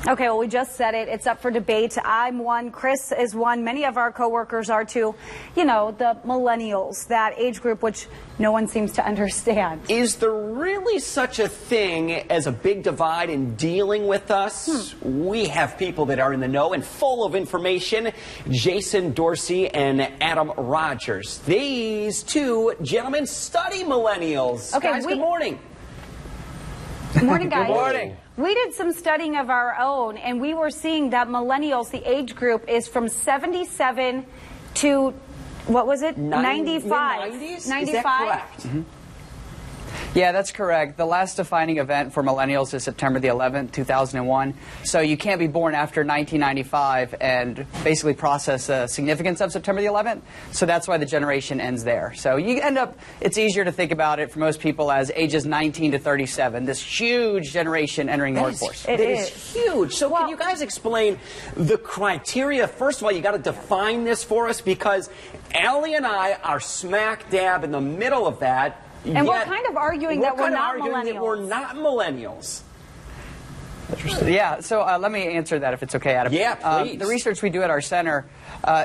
Okay, well, we just said it. It's up for debate. I'm one. Chris is one. Many of our coworkers are too. You know, the millennials, that age group which no one seems to understand. Is there really such a thing as a big divide in dealing with us? We have people that are in the know and full of information. Jason, Dorsey, and Adam Rogers. These two gentlemen study millennials. Okay, guys, good morning. Good morning, guys. Good morning. We did some studying of our own, and we were seeing that millennials, the age group, is from 77 to, what was it? 95. Mid-90s? 95? Is that correct? Yeah, that's correct. The last defining event for millennials is September the 11th, 2001. So you can't be born after 1995 and basically process the significance of September the 11th. So that's why the generation ends there. So you end up, it's easier to think about it for most people as ages 19 to 37, this huge generation entering the workforce. It is huge. So can you guys explain the criteria? First of all, you got to define this for us, because Allie and I are smack dab in the middle of that. And we're kind of arguing that we're not millennials. We're not millennials. Yeah, so let me answer that if it's okay, Adam. Yeah, please. The research we do at our center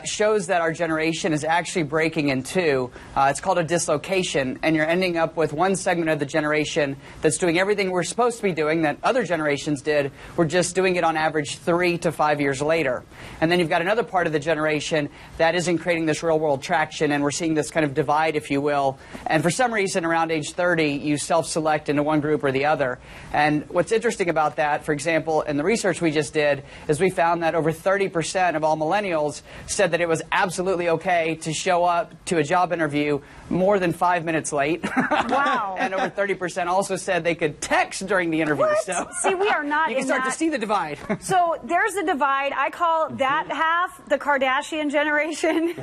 shows that our generation is actually breaking in two. It's called a dislocation, and you're ending up with one segment of the generation that's doing everything we're supposed to be doing that other generations did. We're just doing it on average 3 to 5 years later. And then you've got another part of the generation that isn't creating this real-world traction, and we're seeing this kind of divide, if you will. And for some reason, around age 30, you self-select into one group or the other. And what's interesting about that, for example, in the research we just did, is we found that over 30% of all millennials said that it was absolutely okay to show up to a job interview more than 5 minutes late. Wow. And over 30% also said they could text during the interview. What? So See, we are not you can in start that. to see the divide. So there's a divide. I call that half the Kardashian generation.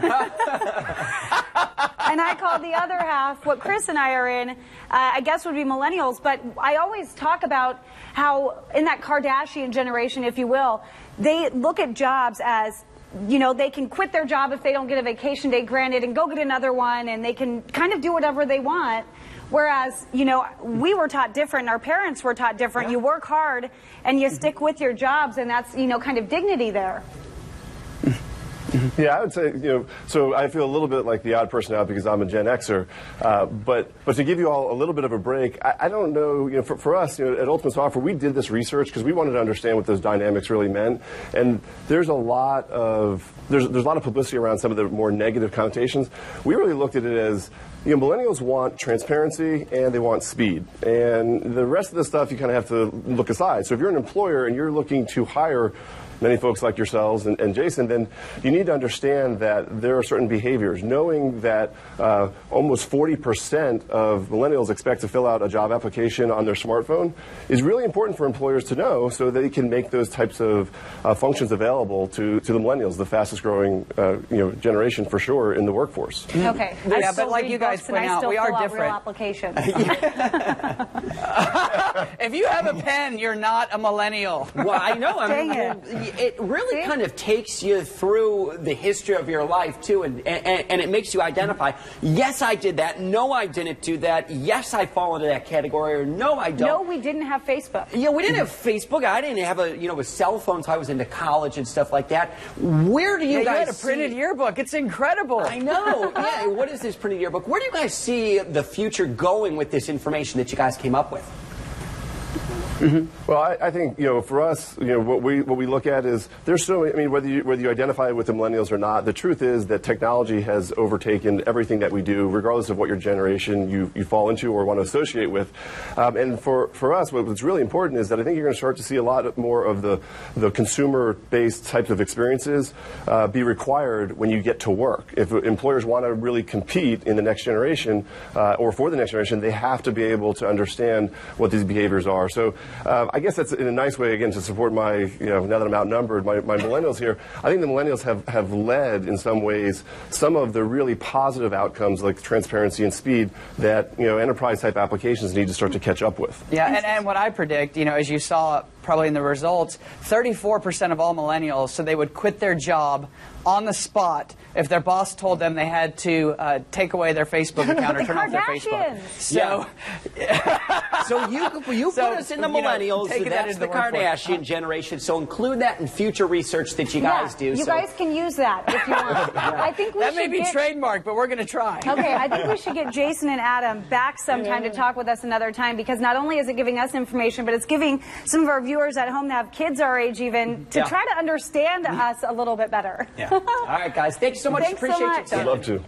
And I call the other half what Chris and I are in, I guess would be millennials. But I always talk about how in that Kardashian generation, if you will, they look at jobs as, you know, they can quit their job if they don't get a vacation day granted and go get another one, and they can kind of do whatever they want. Whereas, you know, we were taught different, our parents were taught different. You work hard and you stick with your jobs, and that's, you know, kind of dignity there. Yeah, I would say, you know, so I feel a little bit like the odd person out because I'm a Gen Xer. But to give you all a little bit of a break, I don't know, you know, for us, you know, at Ultimate Software, we did this research because we wanted to understand what those dynamics really meant. And there's a lot of publicity around some of the more negative connotations. We really looked at it as, you know, millennials want transparency and they want speed. And the rest of the stuff you kind of have to look aside. So if you're an employer and you're looking to hire many folks like yourselves and Jason, then you need to understand that there are certain behaviors. Knowing that almost 40% of millennials expect to fill out a job application on their smartphone is really important for employers to know, so they can make those types of functions available to the millennials, the fastest growing you know, generation for sure in the workforce. Okay. Yeah, but like you guys point out, we are different. Applications. If you have a pen, you're not a millennial. Well, I know. I Dang mean, it really kind of takes you through the history of your life, too, and it makes you identify, yes, I did that. No, I didn't do that. Yes, I fall into that category. Or no, I don't. No, we didn't have Facebook. Yeah, we didn't have Facebook. I didn't have a cell phone until I was into college and stuff like that. Where do you guys You had a printed yearbook. It's incredible. I know. Yeah, what is this printed yearbook? Where do you guys see the future going with this information that you guys came up with? Well, I think, you know, for us, you know, what we look at is there's so many, I mean, whether you identify with the millennials or not, the truth is that technology has overtaken everything that we do, regardless of what your generation you fall into or want to associate with. And for us, what's really important is that I think you're going to start to see a lot more of the consumer-based types of experiences be required when you get to work. If employers want to really compete in the next generation or for the next generation, they have to be able to understand what these behaviors are. So I guess that's in a nice way, again, to support my, you know, now that I'm outnumbered, my millennials here. I think the millennials have led, in some ways, some of the really positive outcomes like transparency and speed that, you know, enterprise-type applications need to start to catch up with. Yeah, and what I predict, you know, as you saw probably in the results, 34% of all millennials said they would quit their job on the spot if their boss told them they had to take away their Facebook account or turn off their Facebook. So, so you put us in the millennials. That's the Kardashian generation. So include that in future research that you guys do. You guys can use that if you want. I think we that may be trademarked, but we're going to try. Okay, I think we should get Jason and Adam back sometime to talk with us another time, because not only is it giving us information, but it's giving some of our viewers at home that have kids our age even to try to understand us a little bit better. All right, guys. Thank you so much. Thanks Appreciate so much. your time. I'd love to.